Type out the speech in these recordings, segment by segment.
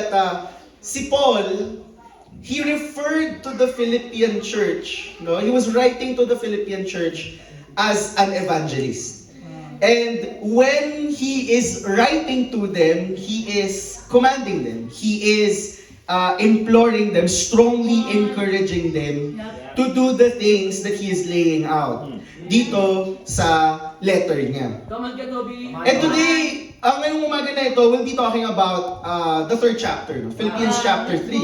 that si Paul, he referred to the Philippian church, no? He was writing to the Philippian church as an evangelist. And when he is writing to them, he is commanding them. He is imploring them, strongly encouraging them to do the things that he is laying out dito sa letter niya. And today, ngayong umaga na ito, we'll be talking about the third chapter, no? Philippians chapter 3.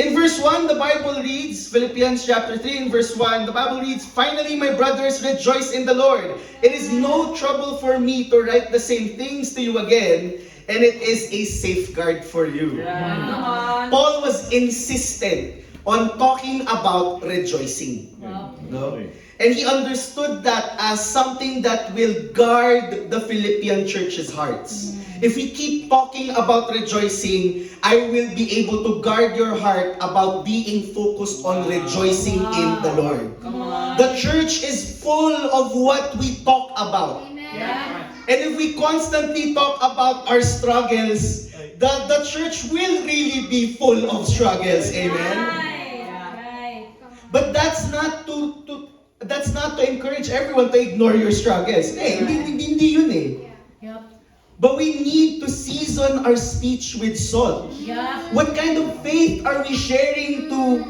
In verse 1, the Bible reads, Philippians chapter 3 in verse 1, the Bible reads, "Finally, my brothers, rejoice in the Lord. It is no trouble for me to write the same things to you again, and it is a safeguard for you." Paul was insistent on talking about rejoicing. No? And he understood that as something that will guard the Philippian church's hearts. If we keep talking about rejoicing, I will be able to guard your heart about being focused on rejoicing in the Lord. The church is full of what we talk about. And if we constantly talk about our struggles, the church will really be full of struggles. Amen? But that's not to encourage everyone to ignore your struggles. Hindi yun eh. But we need to season our speech with salt. What kind of faith are we sharing to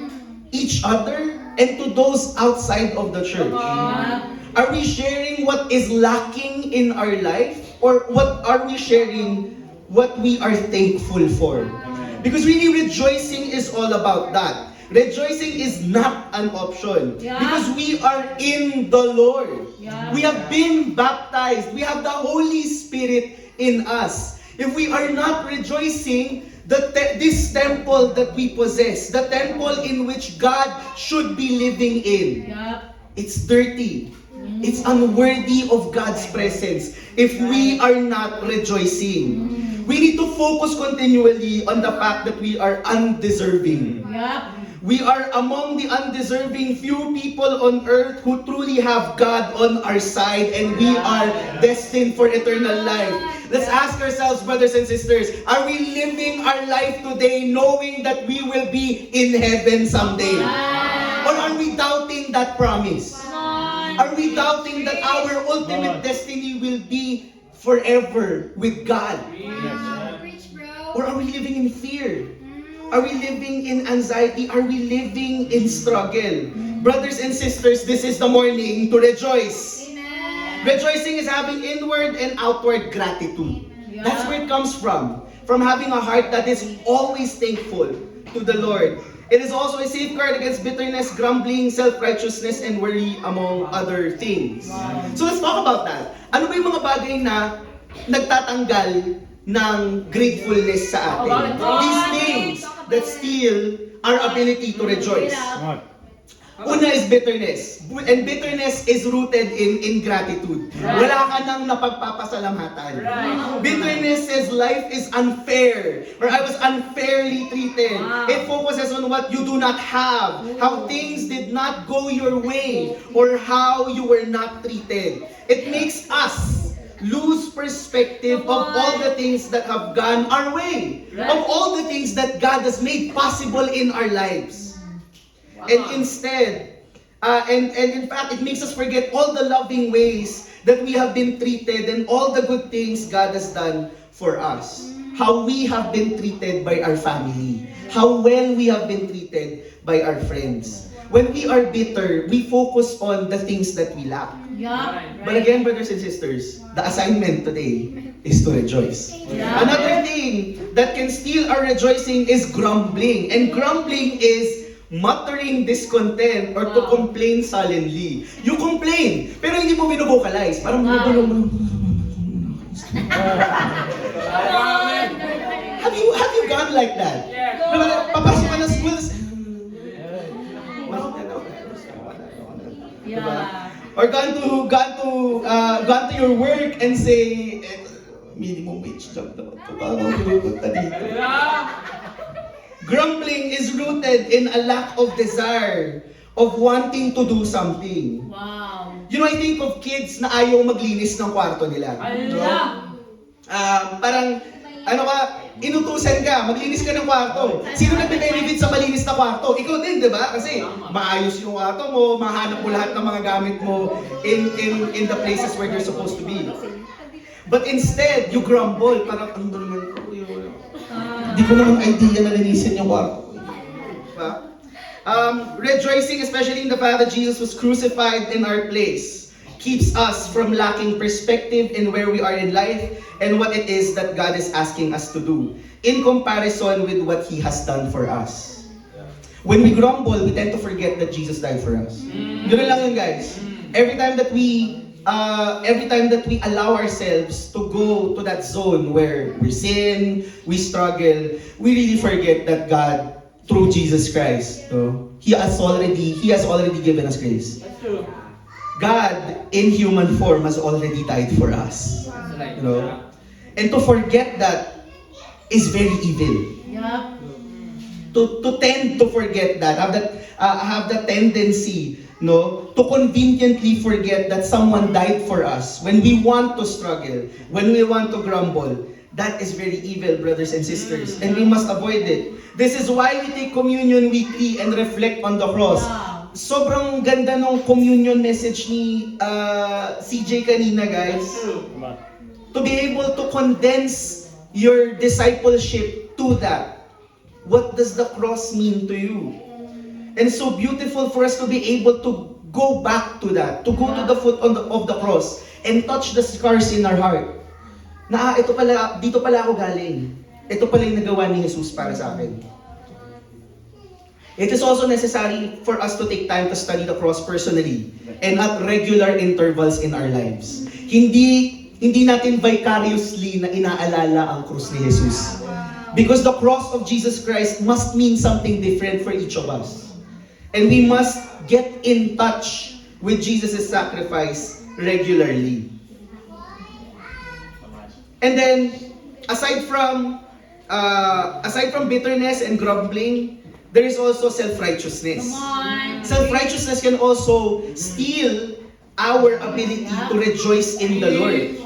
each other and to those outside of the church? Are we sharing what is lacking in our life? Or what are we sharing what we are thankful for? Because really rejoicing is all about that. Rejoicing is not an option. Because we are in the Lord. We have been baptized. We have the Holy Spirit in us. If we are not rejoicing, this temple that we possess, the temple in which God should be living in, it's dirty. It's unworthy of God's presence if we are not rejoicing. We need to focus continually on the fact that we are undeserving. We are among the undeserving few people on earth who truly have God on our side, and we are destined for eternal life. Let's ask ourselves, brothers and sisters, are we living our life today knowing that we will be in heaven someday? Or are we doubting that promise? Are we doubting that our ultimate destiny will be forever with God? Or are we living in fear? Are we living in anxiety? Are we living in struggle? Brothers and sisters, this is the morning to rejoice. Rejoicing is having inward and outward gratitude. That's where it comes from. From having a heart that is always thankful to the Lord. It is also a safeguard against bitterness, grumbling, self-righteousness, and worry, among other things. So let's talk about that. Ano ba yung mga bagay na nagtatanggal ng gratefulness sa atin? These things that steal our ability to rejoice. Una is bitterness. And bitterness is rooted in ingratitude. Wala ka nang napagpapasalamatan. Bitterness says life is unfair, or I was unfairly treated. It focuses on what you do not have, how things did not go your way, or how you were not treated. It makes us lose perspective of all the things that have gone our way, of all the things that God has made possible in our lives. And instead, and in fact, it makes us forget all the loving ways that we have been treated and all the good things God has done for us. How we have been treated by our family. How well we have been treated by our friends. When we are bitter, we focus on the things that we lack. But again, brothers and sisters, the assignment today is to rejoice. Another thing that can steal our rejoicing is grumbling. And grumbling is muttering discontent or to complain sullenly. You complain, pero hindi mo binobocalize. Parang binubulong. Have you gone like that? Papasok ka na school. Or gone to your work and say, minimum wage job daw. Paano pupunta dito? Grumbling is rooted in a lack of desire, of wanting to do something. You know, I think of kids na ayaw maglinis ng kwarto nila. Parang, ano ka, inutusan ka, maglinis ka ng kwarto. Sino nagbe-benefit sa malinis na kwarto? Ikaw din, di ba? Kasi maayos yung kwarto mo, mahanap mo lahat ng mga gamit mo in the places where they're supposed to be. But instead, you grumble. Parang, ano naman ko yun? Hindi ko naman idea na linisin yung kwarto. Diba? Rejoicing especially in the fact that Jesus was crucified in our place keeps us from lacking perspective in where we are in life and what it is that God is asking us to do in comparison with what He has done for us. When we grumble, we tend to forget that Jesus died for us. Ganun lang yun, guys. Every time that we allow ourselves to go to that zone where we sin, we struggle, we really forget that God, through Jesus Christ, He has already given us grace. That's true. God, in human form, has already died for us. You know? And to forget that is very evil. Yup. To tend to forget that, have that tendency, to conveniently forget that someone died for us when we want to struggle, when we want to grumble. That is very evil, brothers and sisters, and we must avoid it. This is why we take communion weekly and reflect on the cross. Wow. Sobrang ganda nung communion message ni CJ kanina, guys. To be able to condense your discipleship to that. What does the cross mean to you? And so beautiful for us to be able to go back to that, to go to the foot of the cross and touch the scars in our heart. Na dito pala ako galing. Ito pala yung nagawa ni Jesus para sa akin. It is also necessary for us to take time to study the cross personally and at regular intervals in our lives. Hindi natin vicariously na inaalala ang krus ni Jesus. Because the cross of Jesus Christ must mean something different for each of us. And we must get in touch with Jesus' sacrifice regularly. And then, aside from bitterness and grumbling, there is also self-righteousness. Come on. Self-righteousness can also steal our ability to rejoice in the Lord.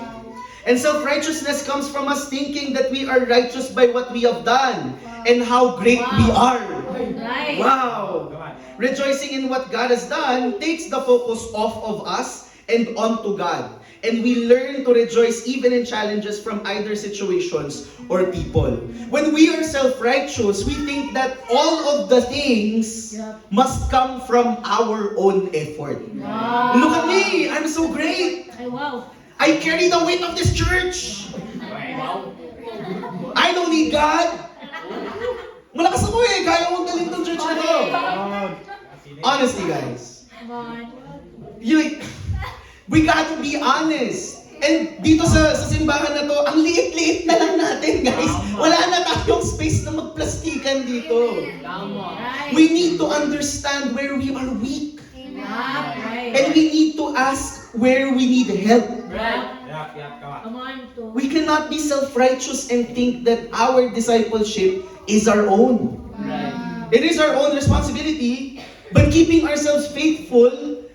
And self-righteousness comes from us thinking that we are righteous by what we have done and how great we are. Right. Wow! Rejoicing in what God has done takes the focus off of us and onto God. And we learn to rejoice even in challenges from either situations or people. When we are self-righteous, we think that all of the things must come from our own effort. Wow. Look at me! I'm so great! Ay, wow. I carry the weight of this church! I don't need God! Malakas ako eh! Kaya kong dalhin tong church na to! Honestly, guys. Come on. We got to be honest. And dito sa simbahan na to, ang liit-liit na lang natin, guys. Wala na tayong space na magplastikan dito. Right. We need to understand where we are weak. Yup. Right. And we need to ask where we need help. Come on, to. We cannot be self-righteous and think that our discipleship is our own. It is our own responsibility, but keeping ourselves faithful,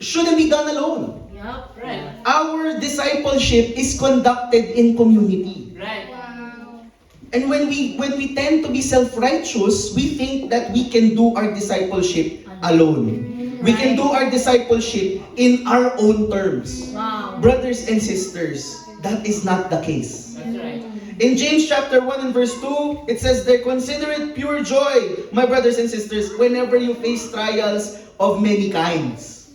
shouldn't be done alone. Yup. Right. Our discipleship is conducted in community. Right. And when we tend to be self-righteous, we think that we can do our discipleship alone. We can do our discipleship in our own terms. Wow. Brothers and sisters, that is not the case. That's right. In James chapter 1 and verse 2, it says there, "Consider it pure joy, my brothers and sisters, whenever you face trials of many kinds."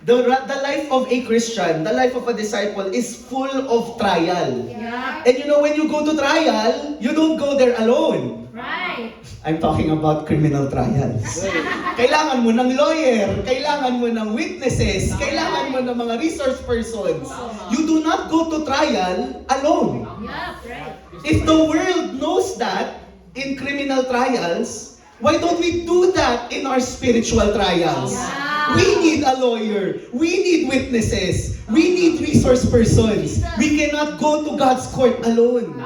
The life of a Christian, the life of a disciple is full of trial. Yup. And when you go to trial, you don't go there alone. Right. I'm talking about criminal trials. Kailangan mo ng lawyer, kailangan mo ng witnesses, kailangan mo ng mga resource persons. You do not go to trial alone. Yup. Right. If the world knows that in criminal trials, why don't we do that in our spiritual trials? Yeah. We need a lawyer. We need witnesses. We need resource persons. We cannot go to God's court alone.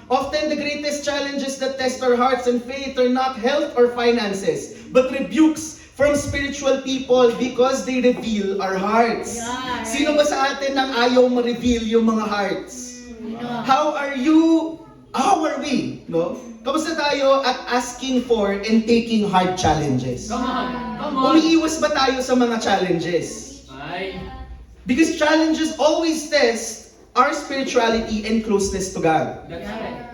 Often the greatest challenges that test our hearts and faith are not health or finances, but rebukes from spiritual people because they reveal our hearts. Yeah, right. Sino ba sa atin nang ayaw ma-reveal yung mga hearts? How are we? No? Kamusta tayo at asking for and taking hard challenges? Come on. Umiiwas ba tayo sa mga challenges? Ay. Because challenges always test our spirituality and closeness to God. That's right.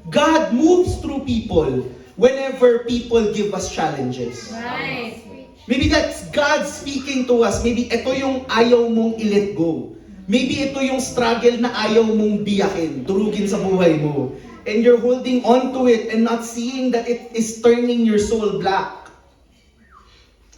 God moves through people whenever people give us challenges. Right. Maybe that's God speaking to us. Maybe ito yung ayaw mong i-let go. Maybe ito yung struggle na ayaw mong biyakin, durugin sa buhay mo. And you're holding on to it and not seeing that it is turning your soul black.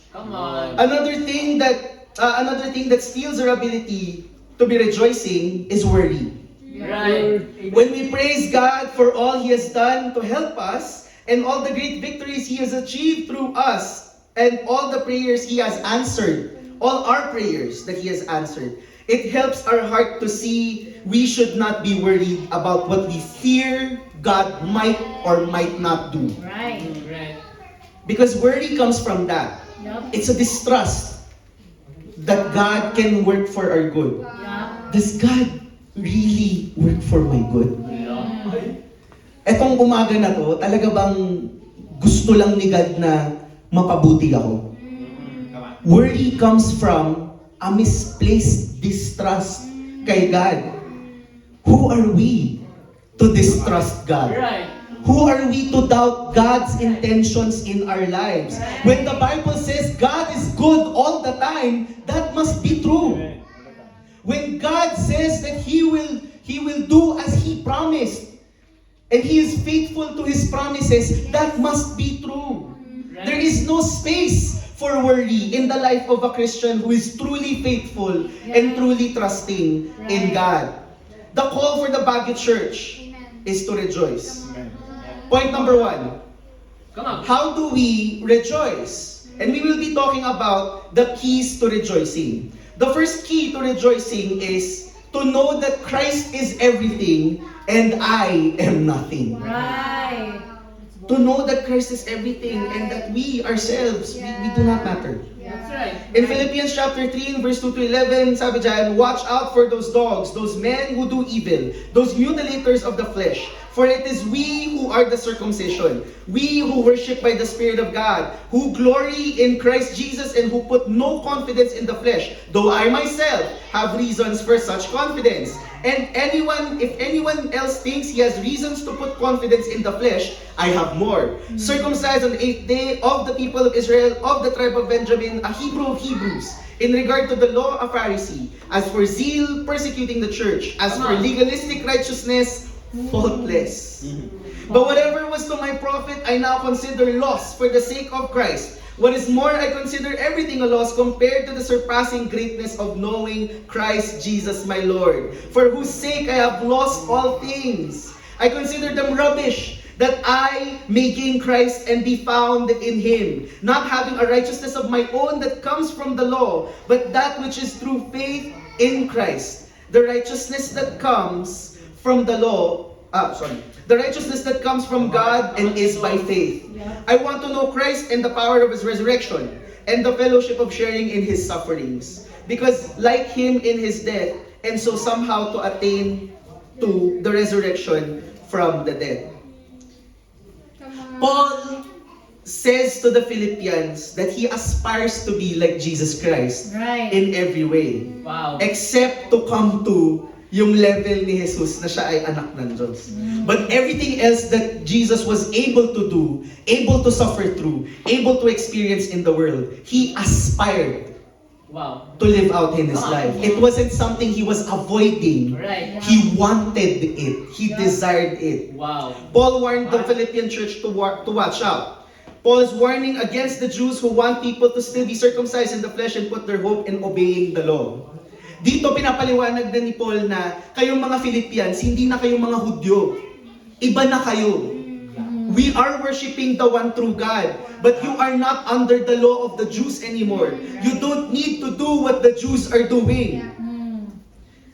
Come on. Another thing that steals our ability to be rejoicing is worry. Right. When we praise God for all He has done to help us and all the great victories He has achieved through us and all the prayers He has answered, all our prayers that He has answered, it helps our heart to see we should not be worried about what we fear God might or might not do. Right. Right. Because worry comes from that. Yup. It's a distrust that God can work for our good. Yup. Does God really work for my good? Yeah. Etong umaga na to, talaga bang gusto lang ni God na mapabuti ako? Come on. Worry comes from a misplaced distrust kay God. Who are we to distrust God? Right. Who are we to doubt God's intentions in our lives? When the Bible says God is good all the time, that must be true. When God says that He will do as He promised, and He is faithful to His promises, that must be true. There is no space for worry in the life of a Christian who is truly faithful and truly trusting in God. The call for the Baguio Church is to rejoice. Point number 1. Come on. How do we rejoice? And we will be talking about the keys to rejoicing. The first key to rejoicing is to know that Christ is everything and I am nothing. Right. To know that Christ is everything and that we ourselves, we do not matter. That's right. In Philippians chapter 3, verse 2 to 11, sabi dyan, watch out for those dogs, those men who do evil, those mutilators of the flesh. For it is we who are the circumcision, we who worship by the Spirit of God, who glory in Christ Jesus and who put no confidence in the flesh, though I myself have reasons for such confidence. And if anyone else thinks he has reasons to put confidence in the flesh, I have more. Circumcised on the 8th day, of the people of Israel, of the tribe of Benjamin, a Hebrew of Hebrews. In regard to the law, a Pharisee. As for zeal, persecuting the church. As for legalistic righteousness, faultless. But whatever was to my profit, I now consider loss for the sake of Christ. What is more, I consider everything a loss compared to the surpassing greatness of knowing Christ Jesus my Lord, for whose sake I have lost all things. I consider them rubbish, that I may gain Christ and be found in Him, not having a righteousness of my own that comes from the law, but that which is through faith in Christ, the righteousness that comes from the law, the righteousness that comes from God and is by faith. I want to know Christ and the power of His resurrection and the fellowship of sharing in His sufferings, because like Him in His death, and so somehow to attain to the resurrection from the dead. Paul says to the Philippians that he aspires to be like Jesus Christ Right. in every way, Wow. except to come to yung level ni Jesus na siya ay anak ng Diyos. But everything else that Jesus was able to do, able to suffer through, able to experience in the world, He aspired Wow. to live out in His life. It wasn't something He was avoiding. Right. He wanted it. He desired it. Wow. Paul warned the Philippian church to watch out. Paul is warning against the Jews who want people to still be circumcised in the flesh and put their hope in obeying the law. Dito pinapaliwanag na ni Paul na kayong mga Philippians, hindi na kayong mga Hudyo. Iba na kayo. We are worshiping the one true God, but you are not under the law of the Jews anymore. You don't need to do what the Jews are doing.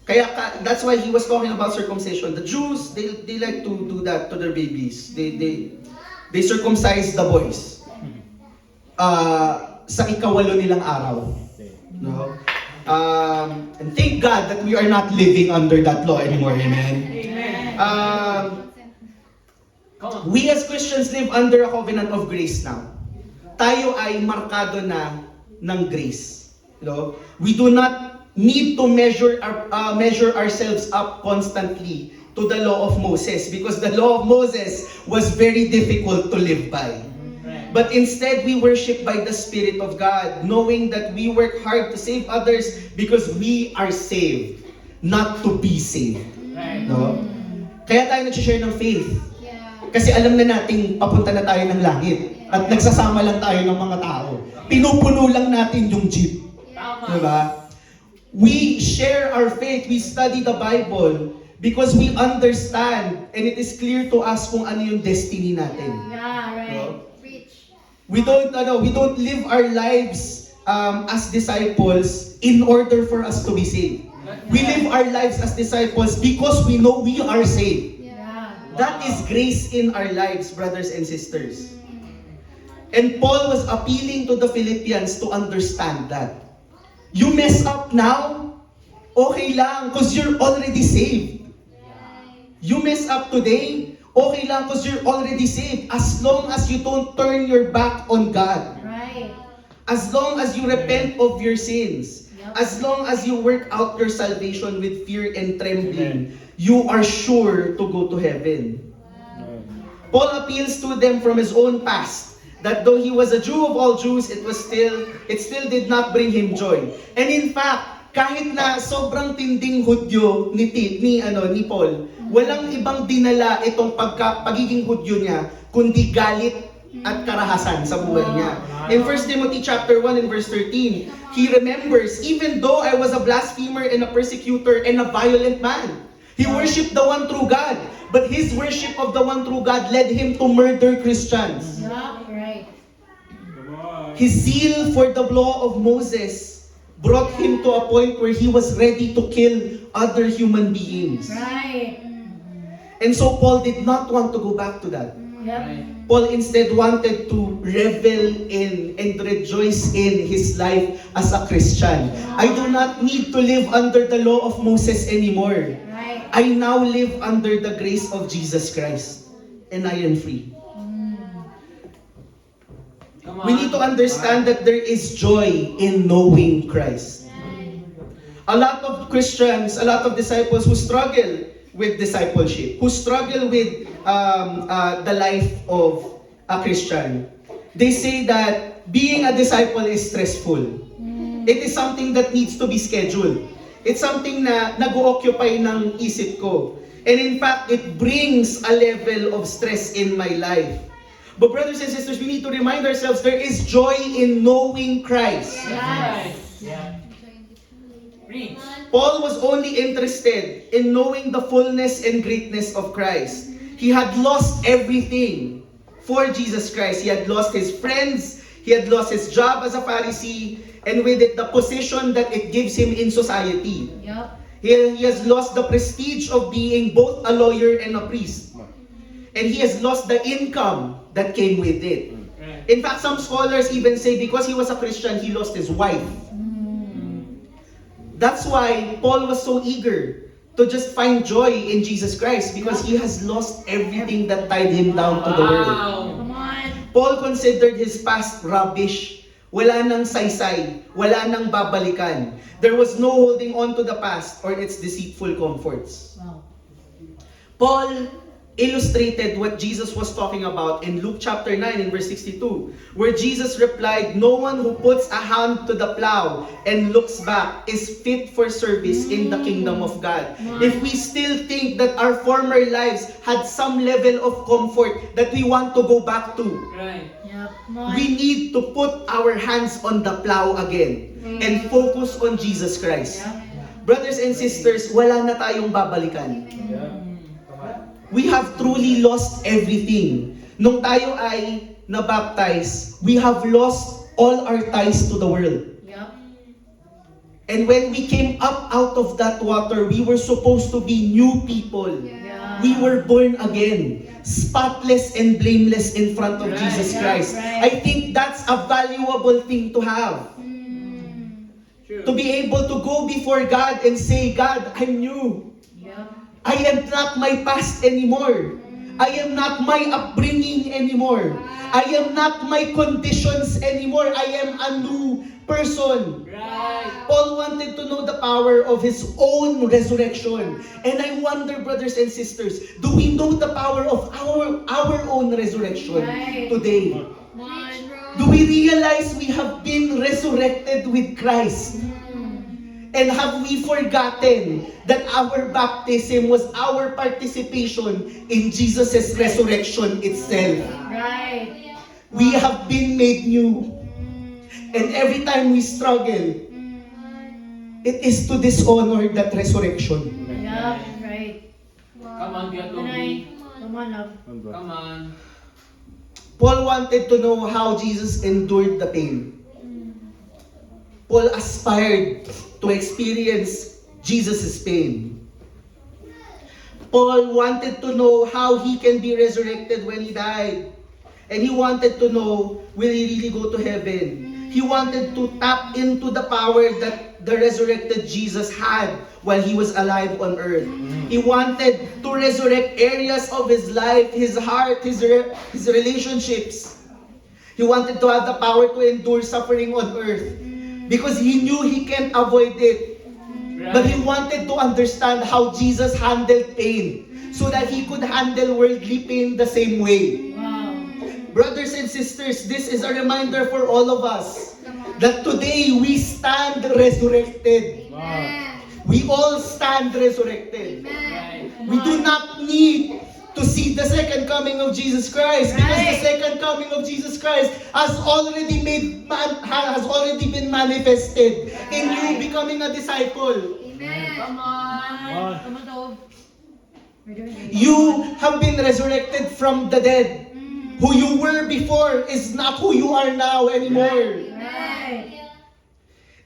Kaya that's why he was talking about circumcision. The Jews, they like to do that to their babies. They circumcise the boys. Sa ikawalo nilang araw. No? And thank God that we are not living under that law anymore. Amen. Come on. We as Christians live under a covenant of grace now. Tayo ay markado na ng grace. You know? We do not need to measure ourselves up constantly to the law of Moses, because the law of Moses was very difficult to live by. But instead, we worship by the Spirit of God, knowing that we work hard to save others because we are saved, not to be saved. Right. No? Kaya tayo nag-share ng faith. Yeah. Kasi alam na nating papunta na tayo ng langit. At nagsasama lang tayo ng mga tao. Pinupuno lang natin yung jeep. Tama. Diba? We share our faith, we study the Bible because we understand and it is clear to us kung ano yung destiny natin. Yeah, right. No? Preach. We don't live our lives as disciples in order for us to be saved. We live our lives as disciples because we know we are saved. Yeah. That is grace in our lives, brothers and sisters. And Paul was appealing to the Philippians to understand that. You mess up now, okay lang, because you're already saved. You mess up today, okay lang, because you're already saved. As long as you don't turn your back on God. Right. As long as you repent of your sins. Yep. As long as you work out your salvation with fear and trembling, you are sure to go to heaven. Paul appeals to them from his own past, that though he was a Jew of all Jews, it still did not bring him joy. And in fact, kahit na sobrang tinding Hudyo ni Paul, walang ibang dinala itong pagiging Hudyo niya, kundi galit at karahasan sa buhay niya. In 1 Timothy chapter 1 and verse 13, he remembers, even though I was a blasphemer and a persecutor and a violent man, he worshipped the one true God, but his worship of the one true God led him to murder Christians. Yeah, right. His zeal for the law of Moses brought him to a point where he was ready to kill other human beings. Right. And so Paul did not want to go back to that. Yep. Paul instead wanted to revel in and rejoice in his life as a Christian. I do not need to live under the law of Moses anymore. Right. I now live under the grace of Jesus Christ. And I am free. Come We need to understand that there is joy in knowing Christ. A lot of Christians, a lot of disciples who struggle with discipleship, who struggle with the life of a Christian, they say that being a disciple is stressful. It is something that needs to be scheduled. It's something na nag-occupy ng isip ko. And in fact, it brings a level of stress in my life. But brothers and sisters, we need to remind ourselves there is joy in knowing Christ. Right. Yeah. Preach. Paul was only interested in knowing the fullness and greatness of Christ. He had lost everything for Jesus Christ. He had lost his friends, he had lost his job as a Pharisee, and with it, the position that it gives him in society. Yep. He has lost the prestige of being both a lawyer and a priest. And he has lost the income that came with it. Right. In fact, some scholars even say because he was a Christian, he lost his wife. That's why Paul was so eager to just find joy in Jesus Christ, because he has lost everything that tied him down to the world. Wow. Come on. Paul considered his past rubbish. Wala nang saysay, wala nang babalikan. There was no holding on to the past or its deceitful comforts. Wow. Paul illustrated what Jesus was talking about in Luke chapter 9 and verse 62, where Jesus replied, "No one who puts a hand to the plow and looks back is fit for service in the kingdom of God." If we still think that our former lives had some level of comfort that we want to go back to, Right. Yep. Come on. we need to put our hands on the plow again and focus on Jesus Christ. Yep. Brothers and sisters, wala na tayong babalikan. Yeah. Come on. We have truly lost everything. Nung tayo ay nabaptize, we have lost all our ties to the world. Yep. And when we came up out of that water, we were supposed to be new people. Yeah. We were born again, spotless and blameless in front of Right, Jesus yeah, Christ. right. I think that's a valuable thing to have. True. To be able to go before God and say, "God, I'm new. Yep. I am not my past anymore. I am not my upbringing anymore. I am not my conditions anymore. I am a new person. Right. Paul wanted to know the power of his own resurrection. And I wonder, brothers and sisters, do we know the power of our own resurrection Right. today? One. Do we realize we have been resurrected with Christ? And have we forgotten that our baptism was our participation in Jesus' resurrection itself? Right. We have been made new. And every time we struggle, it is to dishonor that resurrection. Yup. Right. Come on, Kuya Nanay. Toby. Come on, love. Come on. Paul wanted to know how Jesus endured the pain. Paul aspired to experience Jesus' pain. Paul wanted to know how he can be resurrected when he died. And he wanted to know, will he really go to heaven? He wanted to tap into the power that the resurrected Jesus had while he was alive on earth. He wanted to resurrect areas of his life, his heart, his relationships. He wanted to have the power to endure suffering on earth because he knew he can't avoid it. But he wanted to understand how Jesus handled pain so that he could handle worldly pain the same way. Wow. Brothers and sisters, this is a reminder for all of us that today we stand resurrected. We all stand resurrected. Right. We do not need to see the second coming of Jesus Christ because the Right. second coming of Jesus Christ has already been manifested in you becoming a disciple. Come on. Come on, Tov. We're doing it. You have been resurrected from the dead. Who you were before is not who you are now anymore. Right.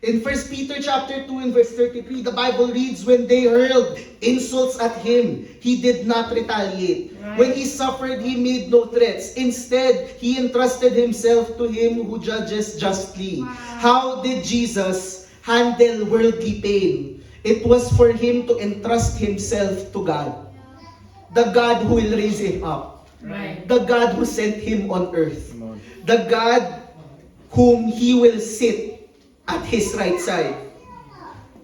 In 1 Peter chapter 2 and verse 33, the Bible reads, when they hurled insults at him, he did not retaliate. Right. When he suffered, he made no threats. Instead, he entrusted himself to him who judges justly. How did Jesus handle worldly pain? It was for him to entrust himself to God. The God who will raise him up. Right. The God who sent him on earth. The God whom he will sit at his right side.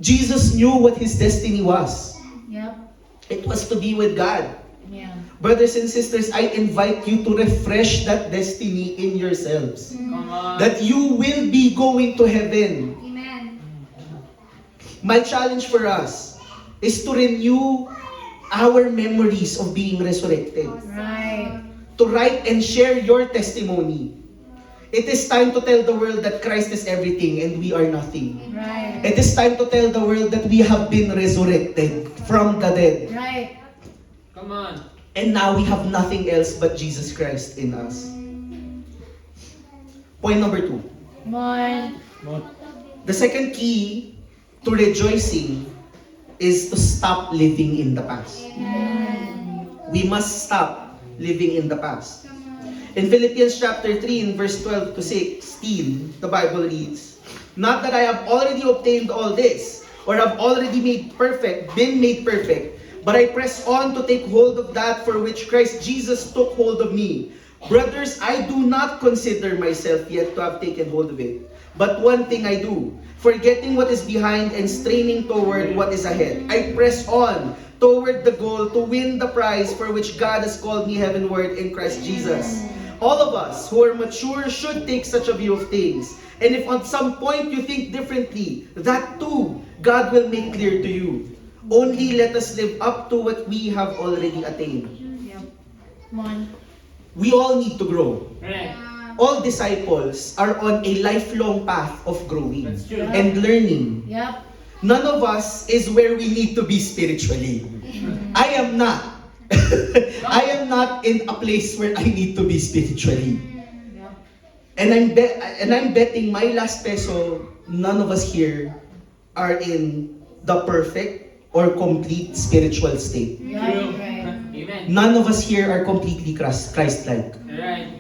Jesus knew what his destiny was. Yep. It was to be with God. Yeah. Brothers and sisters, I invite you to refresh that destiny in yourselves. Come on. That you will be going to heaven. My challenge for us is to renew our memories of being resurrected. Right. To write and share your testimony. It is time to tell the world that Christ is everything and we are nothing. Right. It is time to tell the world that we have been resurrected from the dead. Right. Come on. And now we have nothing else but Jesus Christ in us. Point number 2. Come on. The second key to rejoicing is to stop living in the past. We must stop living in the past. In Philippians chapter 3 in verse 12 to 16, the Bible reads, not that I have already obtained all this, or have already been made perfect, but I press on to take hold of that for which Christ Jesus took hold of me. Brothers, I do not consider myself yet to have taken hold of it. But one thing I do, forgetting what is behind and straining toward what is ahead, I press on toward the goal to win the prize for which God has called me heavenward in Christ Jesus. All of us who are mature should take such a view of things. And if at some point you think differently, that too, God will make clear to you. Only let us live up to what we have already attained. Yep. Come on. We all need to grow. Right. All disciples are on a lifelong path of growing That's true. and learning. Yep. None of us is where we need to be spiritually. I am not. I am not in a place where I need to be spiritually. Yep. And I'm betting my last peso, none of us here are in the perfect or complete spiritual state. Yep. True. Right. Amen. None of us here are completely Christ-like. Right.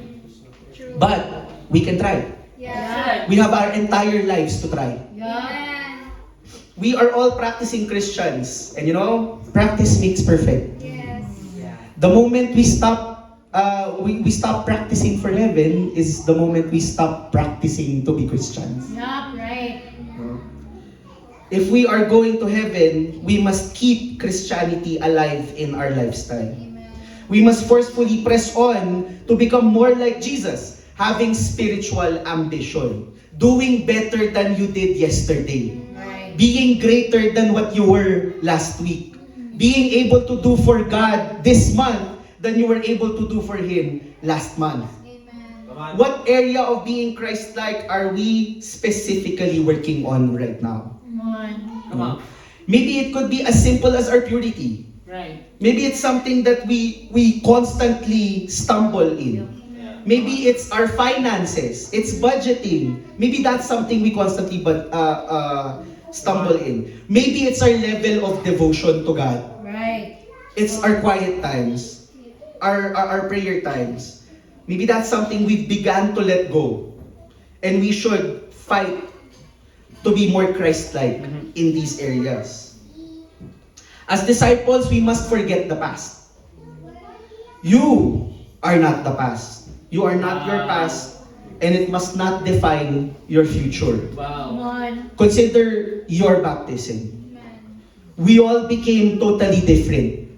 But we can try. That's right. We have our entire lives to try. Yep. we are all practicing Christians. And you know, practice makes perfect. Yes. The moment we stop practicing for heaven is the moment we stop practicing to be Christians. Yup, right. If we are going to heaven, we must keep Christianity alive in our lifestyle. We must forcefully press on to become more like Jesus, having spiritual ambition, doing better than you did yesterday, Right. being greater than what you were last week, being able to do for God this month than you were able to do for Him last month. Come on. What area of being Christ-like are we specifically working on right now? Come on. Come on. Maybe it could be as simple as our purity. Right. Maybe it's something that we constantly stumble in. Yeah. Maybe it's our finances, it's budgeting. Maybe that's something we constantly stumble in. Maybe it's our level of devotion to God. Right. It's our quiet times, our prayer times. Maybe that's something we've begun to let go. And we should fight to be more Christ-like in these areas. As disciples, we must forget the past. You are not the past. You are not your past, and it must not define your future. Come Wow. on. Consider your baptism. We all became totally different.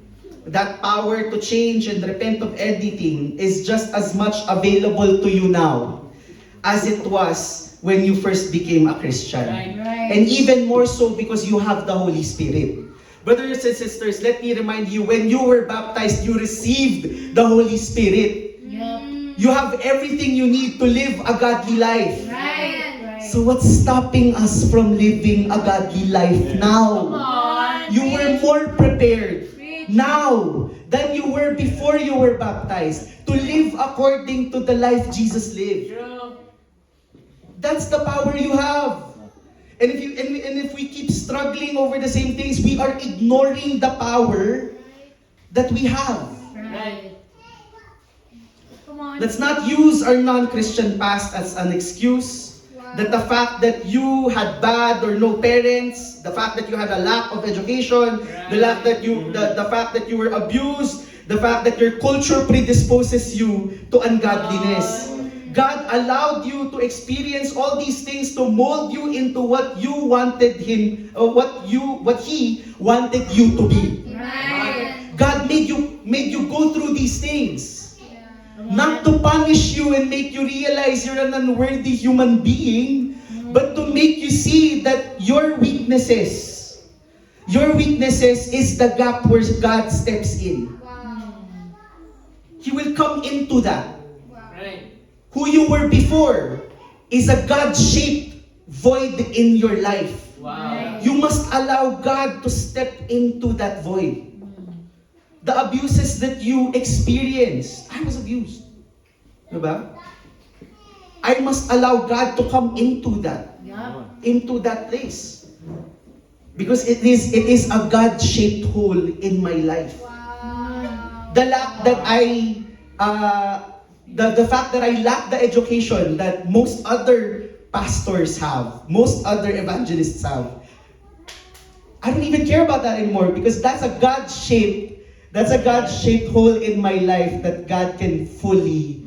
That power to change and repent of anything is just as much available to you now as it was when you first became a Christian. Right. Right. And even more so because you have the Holy Spirit. Brothers and sisters, let me remind you, when you were baptized, you received the Holy Spirit. Yup. You have everything you need to live a godly life. Right. Right. So what's stopping us from living a godly life Come now? on. You were more prepared Preach. now than you were before you were baptized to live according to the life Jesus lived. True. That's the power you have. And if we keep struggling over the same things, we are ignoring the power that we have. Right. Come on. Let's not use our non-Christian past as an excuse. That the fact that you had bad or no parents, the fact that you had a lack of education, the fact that you were abused, the fact that your culture predisposes you to ungodliness. God allowed you to experience all these things to mold you into what you wanted Him, or what He wanted you to be. Right. God made you go through these things. Come on. Not to punish you and make you realize you're an unworthy human being, but to make you see that your weaknesses is the gap where God steps in. He will come into that. Right. Who you were before is a God-shaped void in your life. Wow. You must allow God to step into that void. The abuses that you experienced. I was abused. Diba? I must allow God to come into that place. Because it is a God-shaped hole in my life. The lack that the fact that I lack the education that most other pastors have, most other evangelists have, I don't even care about that anymore because that's a God-shaped hole in my life that God can fully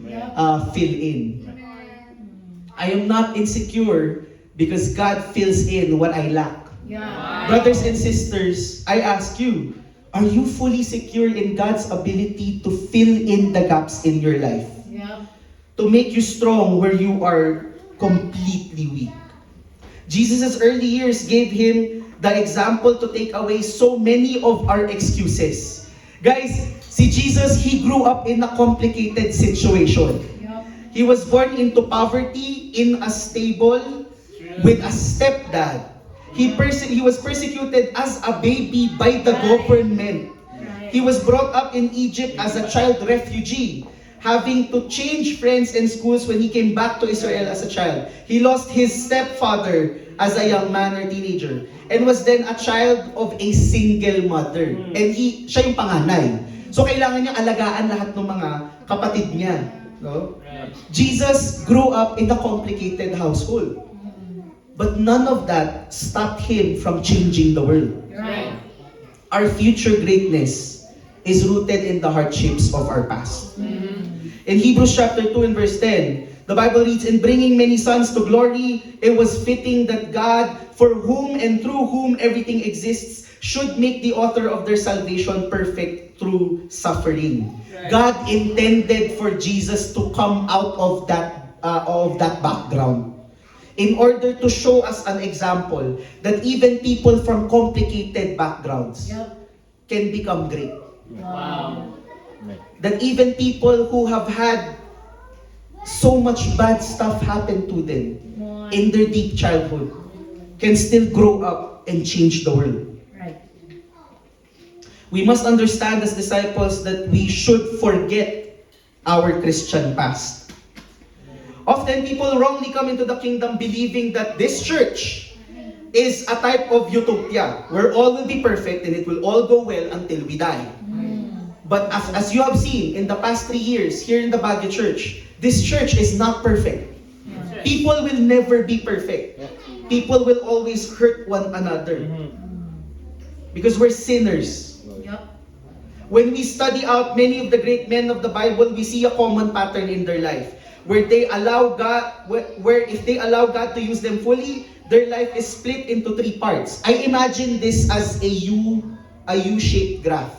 fill in. I am not insecure because God fills in what I lack. Yeah. Brothers and sisters, I ask you, are you fully secure in God's ability to fill in the gaps in your life? Yup. To make you strong where you are completely weak. Jesus' early years gave him the example to take away so many of our excuses. Guys, si Jesus, he grew up in a complicated situation. Yup. He was born into poverty in a stable with a stepdad. He was persecuted as a baby by the government. Right. He was brought up in Egypt as a child refugee, having to change friends and schools when he came back to Israel as a child. He lost his stepfather as a young man or teenager and was then a child of a single mother. And siya yung panganay. So kailangan niya alagaan lahat ng mga kapatid niya. No? Right. Jesus grew up in a complicated household. But none of that stopped him from changing the world. Right. Our future greatness is rooted in the hardships of our past. In Hebrews chapter 2 and verse 10, the Bible reads, "In bringing many sons to glory, it was fitting that God, for whom and through whom everything exists, should make the author of their salvation perfect through suffering." Right. God intended for Jesus to come out of that background in order to show us an example that even people from complicated backgrounds Yep. can become great. Wow. That even people who have had so much bad stuff happen to them Come on. in their deep childhood can still grow up and change the world. Right. We must understand as disciples that we should forget our Christian past. Often people wrongly come into the kingdom believing that this church is a type of utopia where all will be perfect and it will all go well until we die. But as you have seen in the past 3 years here in the Baguio Church, this church is not perfect. People will never be perfect. People will always hurt one another. Because we're sinners. Yep. When we study out many of the great men of the Bible, we see a common pattern in their life. Where they allow God, where if they allow God to use them fully, their life is split into 3 parts. I imagine this as a U-shaped graph.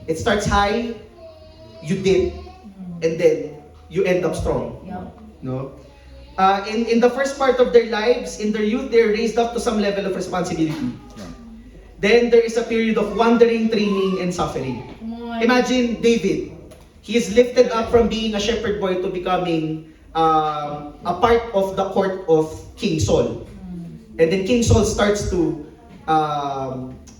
It starts high, you dip, and then you end up strong. Yep. No? In the first part of their lives, in their youth, they're raised up to some level of responsibility. Then there is a period of wandering, training, and suffering. Come on. Imagine David. He is lifted up from being a shepherd boy to becoming a part of the court of King Saul. And then King Saul starts to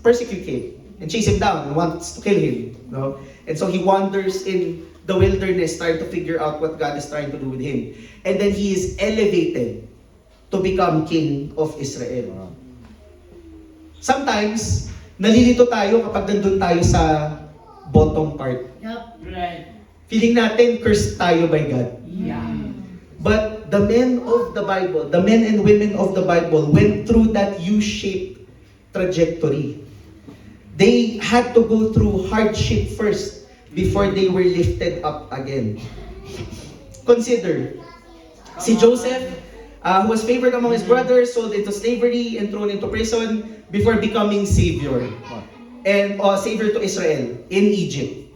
persecute him and chase him down and wants to kill him. No? And so he wanders in the wilderness trying to figure out what God is trying to do with him. And then he is elevated to become king of Israel. Sometimes, nalilito tayo kapag nandun tayo sa bottom part. Yep. Right. Feeling natin cursed tayo by God. Yeah. But the men of the Bible, the men and women of the Bible went through that U-shaped trajectory. They had to go through hardship first before they were lifted up again. Consider, si Joseph, who was favored among his brothers, sold into slavery and thrown into prison before becoming savior and savior to Israel in Egypt.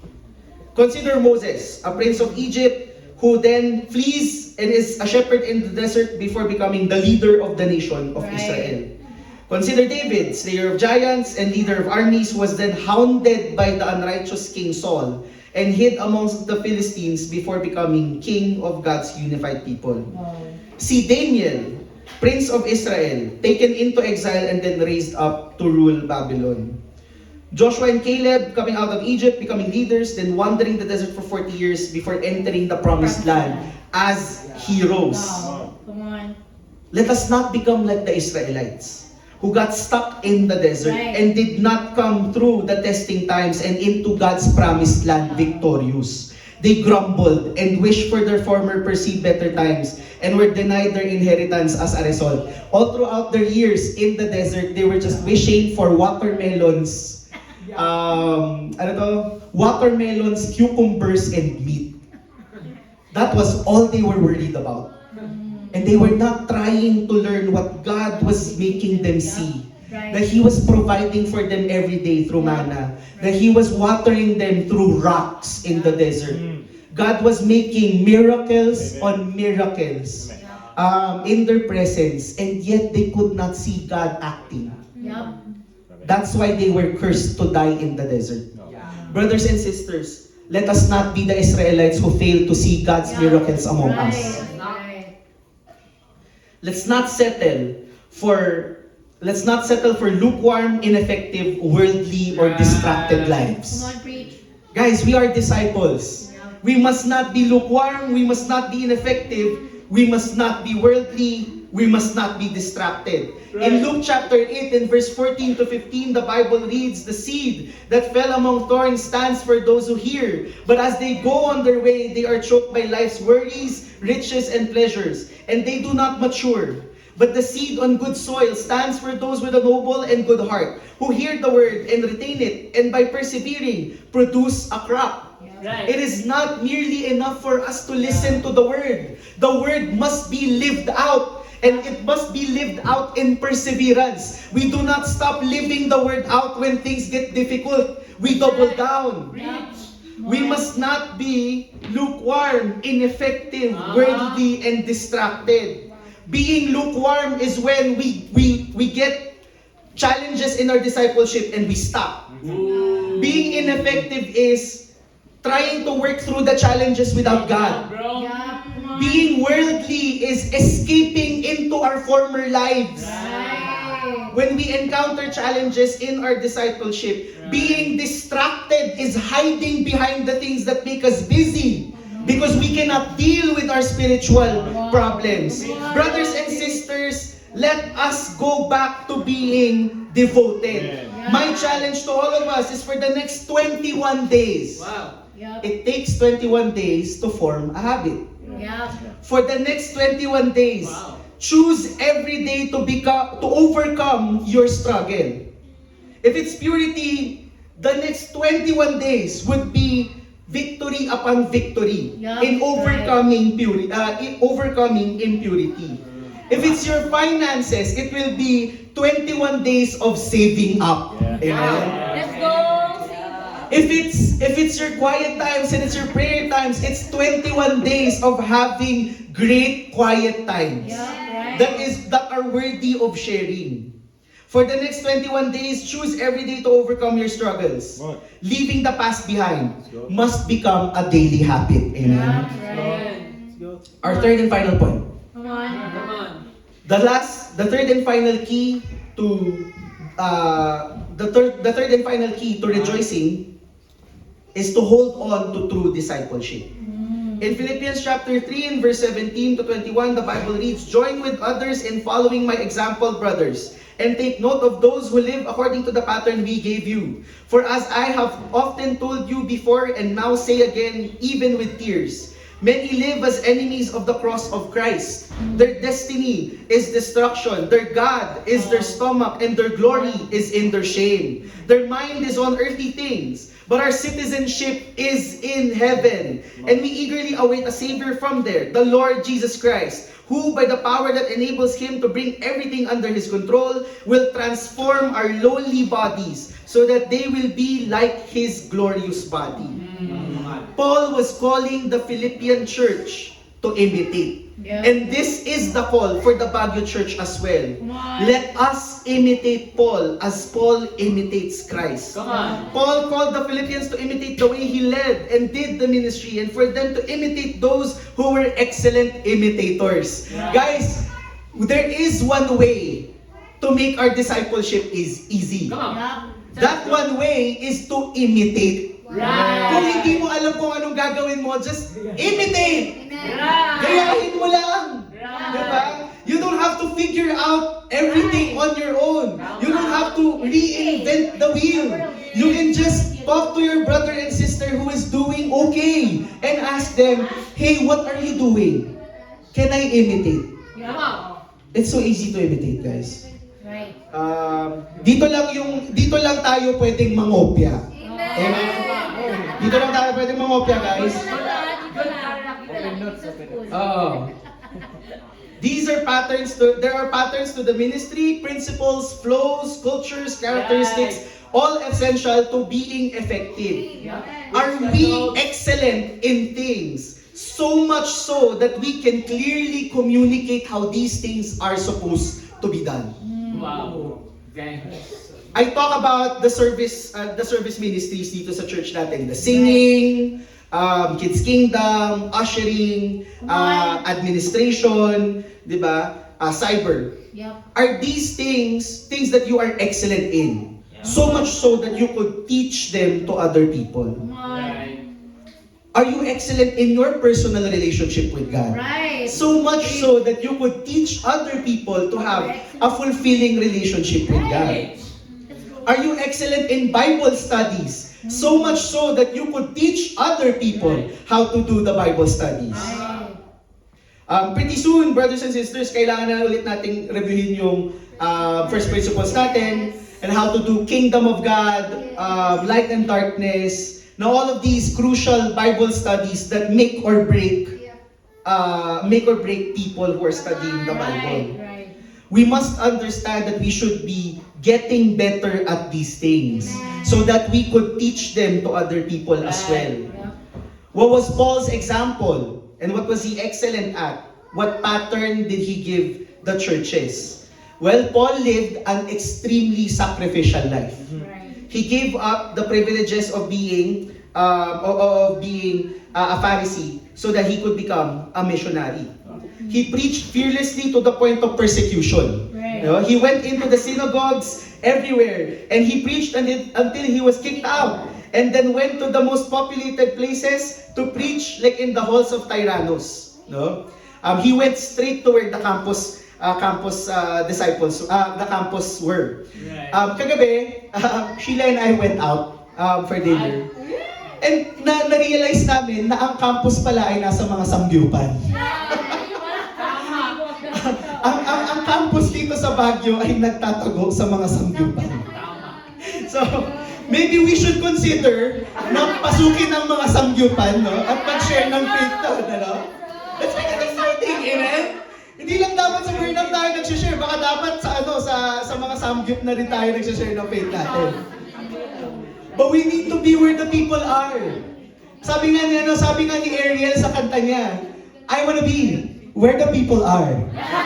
Consider Moses, a prince of Egypt, who then flees and is a shepherd in the desert before becoming the leader of the nation of Right. Israel. Consider David, slayer of giants and leader of armies, who was then hounded by the unrighteous King Saul and hid amongst the Philistines before becoming king of God's unified people. Wow. Si Daniel, prince of Israel, taken into exile and then raised up to rule Babylon. Joshua and Caleb coming out of Egypt, becoming leaders, then wandering the desert for 40 years before entering the promised land as heroes. Wow. Come on. Let us not become like the Israelites who got stuck in the desert Right. and did not come through the testing times and into God's promised land victorious. They grumbled and wished for their former perceived better times and were denied their inheritance as a result. All throughout their years in the desert, they were just wishing for watermelons, watermelons, cucumbers, and meat. That was all they were worried about. And they were not trying to learn what God was making them see. That He was providing for them every day through manna. That He was watering them through rocks in the desert. God was making miracles on miracles in their presence. And yet they could not see God acting. Yep. That's why they were cursed to die in the desert. Brothers and sisters, let us not be the Israelites who fail to see God's miracles among us. Right. Let's not settle for lukewarm, ineffective, worldly, or distracted lives. Come on, preach. Guys, we are disciples. We must not be lukewarm, we must not be ineffective, we must not be worldly, we must not be distracted. In Luke chapter 8 and verse 14 to 15, the Bible reads, "The seed that fell among thorns stands for those who hear. But as they go on their way, they are choked by life's worries, riches, and pleasures, and they do not mature. But the seed on good soil stands for those with a noble and good heart, who hear the word and retain it, and by persevering, produce a crop. Right. It is not merely enough for us to listen to the word. The word must be lived out. And it must be lived out in perseverance. We do not stop living the word out when things get difficult. We double down. We must not be lukewarm, ineffective, worldly, and distracted. Being lukewarm is when we get challenges in our discipleship and we stop. Being ineffective is trying to work through the challenges without God. Bro. Yeah, come on. Being worldly is escaping into our former lives. Right. When we encounter challenges in our discipleship, being distracted is hiding behind the things that make us busy because we cannot deal with our spiritual problems. Brothers and sisters, let us go back to being devoted. My challenge to all of us is for the next 21 days. Wow. Yep. It takes 21 days to form a habit. Yep. For the next 21 days, Wow. choose every day to overcome your struggle. If it's purity, the next 21 days would be victory upon victory Yeah, in overcoming overcoming impurity. If it's your finances, it will be 21 days of saving up. Amen. Let's go. If it's your quiet times and it's your prayer times, it's 21 days of having great quiet times. Yeah, right. That are worthy of sharing. For the next 21 days, choose every day to overcome your struggles. Right. Leaving the past behind must become a daily habit. Amen. Yeah, right. Our third and final point. Come on. Come on. The third and final key to the third and final key to rejoicing is to hold on to true discipleship. In Philippians chapter 3 and verse 17 to 21, the Bible reads, "Join with others in following my example, brothers, and take note of those who live according to the pattern we gave you. For as I have often told you before and now say again, even with tears, many live as enemies of the cross of Christ. Their destiny is destruction. Their God is their stomach, and their glory is in their shame. Their mind is on earthly things, but our citizenship is in heaven. And we eagerly await a Savior from there, the Lord Jesus Christ, who by the power that enables Him to bring everything under His control, will transform our lowly bodies so that they will be like His glorious body." Paul was calling the Philippian church to imitate. Yeah. And this is the call for the Baguio church as well. Come on. Let us imitate Paul as Paul imitates Christ. Come on. Paul called the Philippians to imitate the way he led and did the ministry, and for them to imitate those who were excellent imitators. Yeah. Guys, there is one way to make our discipleship is easy. Come on. Yep. That one way is to imitate. Right. Kung hindi mo alam kung anong gagawin mo, just imitate! Right. Gayahin mo lang! Right. Diba? You don't have to figure out everything on your own. You don't have to reinvent the wheel. You can just talk to your brother and sister who is doing okay and ask them, "Hey, what are you doing? Can I imitate?" Come on. It's so easy to imitate, guys. Right. Dito lang tayo pwedeng mangopya. Amen. Dito lang tayo pwedeng mangopya, guys. Oh. These are there are patterns to the ministry, principles, flows, cultures, characteristics, all essential to being effective. Are we excellent in things? So much so that we can clearly communicate how these things are supposed to be done. Wow. Thanks. I talk about the service ministries dito sa church natin. The singing, Kids Kingdom, ushering, administration, di ba? Cyber. Yep. Are these things that you are excellent in? So much so that you could teach them to other people. Come on. Right. Are you excellent in your personal relationship with God? Right. So much so that you could teach other people to have a fulfilling relationship with God. Are you excellent in Bible studies? So much so that you could teach other people how to do the Bible studies. Right. Pretty soon, brothers and sisters, kailangan na ulit nating reviewin yung first principles natin and how to do kingdom of God, light and darkness. Now, all of these crucial Bible studies that make or break people who are studying the Bible. Right. We must understand that we should be getting better at these things so that we could teach them to other people as well. Yeah. What was Paul's example? And what was he excellent at? What pattern did he give the churches? Well, Paul lived an extremely sacrificial life. Right. He gave up the privileges of being a Pharisee so that he could become a missionary. He preached fearlessly to the point of persecution. Right. You know, he went into the synagogues everywhere and he preached until he was kicked out. And then went to the most populated places to preach, like in the halls of Tyrannus. No? He went straight to where the campus disciples, the campus were. Right. Kagabi, Sheila and I went out for dinner. And na-realize namin na ang campus pala ay nasa mga samgyupan. ang campus dito sa Baguio ay nagtatago sa mga samgyupan. So, maybe we should consider na pasukin ang mga samgyupan, no? At mag-share ng faith doon, ano? Let's make it exciting, amen? Hindi lang dapat sa Burnham tayo nag-share, baka dapat sa mga samgyup na rin tayo nag-share ng faith natin. But we need to be where the people are. Sabi nga ni Ariel sa kanta niya, I wanna be where the people are.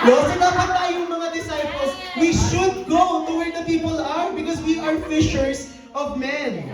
No? So dapat tayong mga disciples, we should go to where the people are because we are fishers of men.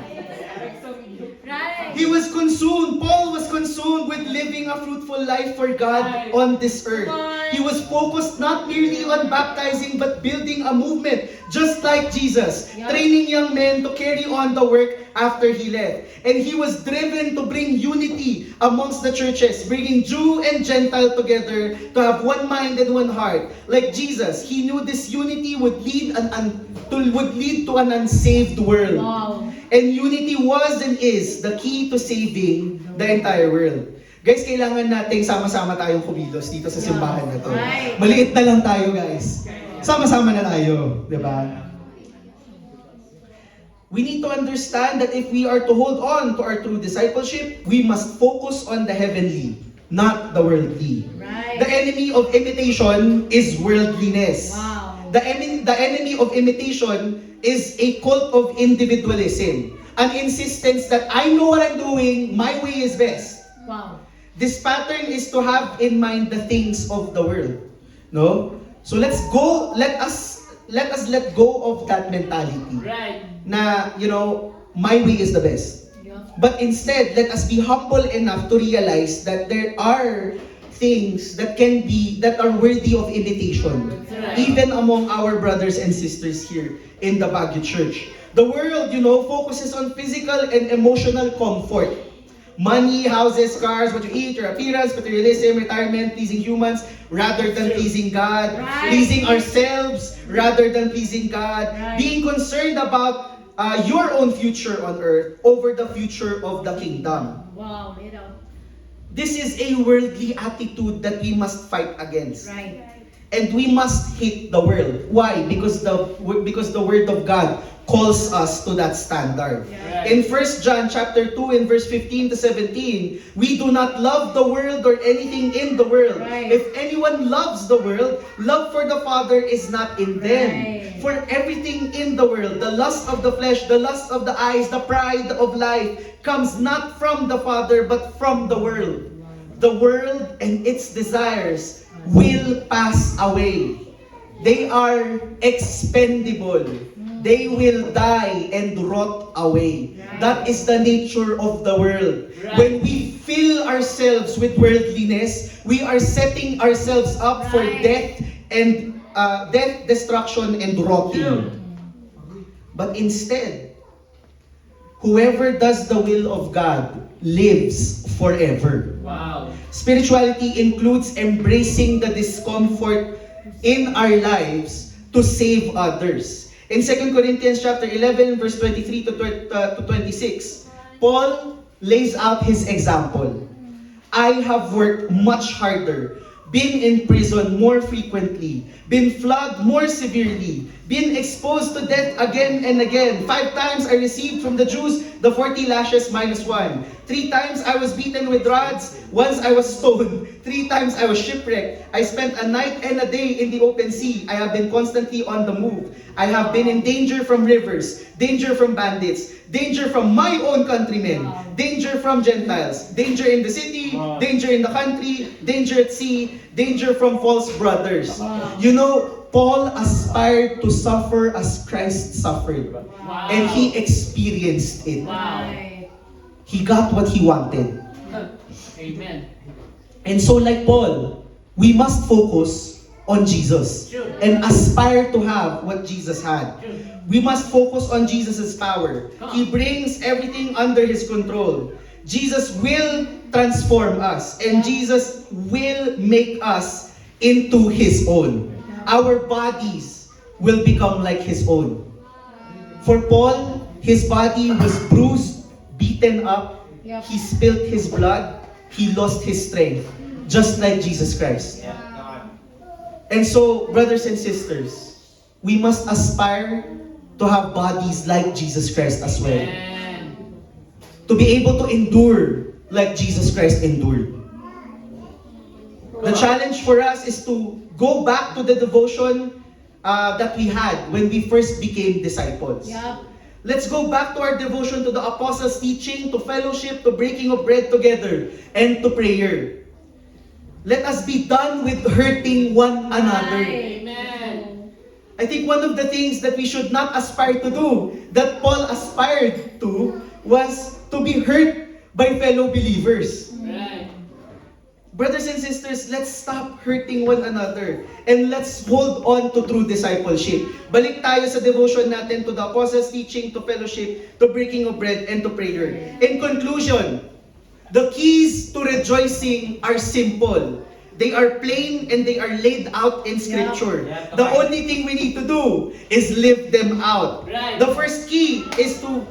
Right. He was consumed, Paul was consumed with living a fruitful life for God on this earth. He was focused not merely on baptizing but building a movement just like Jesus, training young men to carry on the work after he left. And he was driven to bring unity amongst the churches, bringing Jew and Gentile together to have one mind and one heart. Like Jesus, he knew this unity would lead to an unsaved world. Wow. And unity was and is the key to saving the entire world. Guys, kailangan nating sama-sama tayong kumilos dito sa simbahan na to. Right. Maliit na lang tayo, guys. Sama-sama na tayo, di ba? We need to understand that if we are to hold on to our true discipleship, we must focus on the heavenly, not the worldly. Right. The enemy of imitation is worldliness. Wow. The enemy of imitation is a cult of individualism. An insistence that I know what I'm doing, my way is best. Wow. This pattern is to have in mind the things of the world. No? So let us let go of that mentality. Right. Na, my way is the best. Yeah. But instead, let us be humble enough to realize that there are things that are worthy of imitation, even among our brothers and sisters here in the Baguio Church. The world, focuses on physical and emotional comfort. Money, houses, cars, what you eat, your appearance, materialism, retirement, pleasing humans rather than pleasing God, Right. pleasing ourselves rather than pleasing God, Right. being concerned about your own future on earth over the future of the kingdom. Wow. This is a worldly attitude that we must fight against. Right. And we must hate the world. Why? Because the Word of God calls us to that standard. Yeah. In 1 John chapter 2 and verse 15 to 17, we do not love the world or anything in the world. Right. If anyone loves the world, love for the Father is not in them. Right. For everything in the world, the lust of the flesh, the lust of the eyes, the pride of life, comes not from the Father but from the world. The world and its desires will pass away. They are expendable. They will die and rot away. That is the nature of the world. When we fill ourselves with worldliness, we are setting ourselves up for death, destruction, and rotting. But instead, whoever does the will of God lives forever. Wow. Spirituality includes embracing the discomfort in our lives to save others. In 2 Corinthians chapter 11, verse 23 to 26, Paul lays out his example. I have worked much harder been in prison more frequently, been flogged more severely, been exposed to death again and again. 5 times I received from the Jews the 40 lashes minus 1. 3 times I was beaten with rods. Once I was stoned. 3 times I was shipwrecked. I spent a night and a day in the open sea. I have been constantly on the move. I have been in danger from rivers, danger from bandits, danger from my own countrymen, danger from Gentiles, danger in the city, danger in the country, danger at sea, danger from false brothers. You know, Paul aspired to suffer as Christ suffered. Wow. And he experienced it. Wow. Right. He got what he wanted. Amen. And so like Paul, we must focus on Jesus True. and aspire to have what Jesus had. True. We must focus on Jesus' power. He brings everything under His control. Jesus will transform us and Jesus will make us into His own. Our bodies will become like His own. For Paul, his body was bruised, beaten up, Yep. he spilled his blood, he lost his strength, just like Jesus Christ. And so, brothers and sisters, we must aspire to have bodies like Jesus Christ as well. Amen. To be able to endure like Jesus Christ endured. The challenge for us is to go back to the devotion that we had when we first became disciples. Yup. Let's go back to our devotion to the apostles' teaching, to fellowship, to breaking of bread together, and to prayer. Let us be done with hurting one another. Right. Amen. I think one of the things that we should not aspire to do, that Paul aspired to, was to be hurt by fellow believers. Right. Brothers and sisters, let's stop hurting one another and let's hold on to true discipleship. Balik tayo sa devotion natin to the apostles' teaching, to fellowship, to breaking of bread, and to prayer. In conclusion, the keys to rejoicing are simple. They are plain and they are laid out in Scripture. Yeah. The only thing we need to do is live them out. Right. The first key is to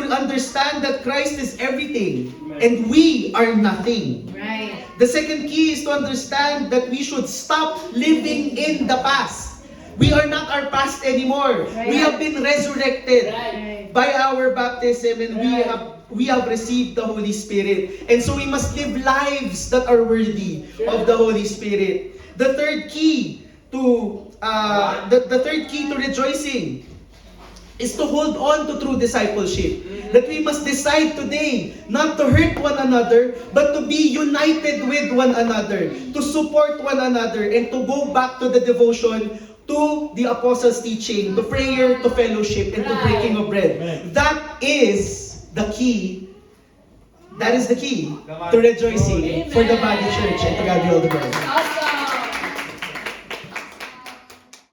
understand that Christ is everything and we are nothing. Right. The second key is to understand that we should stop living in the past. We are not our past anymore. Right. We have been resurrected Right. by our baptism and we have received the Holy Spirit. And so we must live lives that are worthy of the Holy Spirit. The third key to the third key to rejoicing is to hold on to true discipleship. That we must decide today not to hurt one another, but to be united with one another, to support one another, and to go back to the devotion to the apostles' teaching, to prayer, to fellowship, and to breaking of bread. That is the key. That is the key to rejoicing for the body church, and to God be all the glory.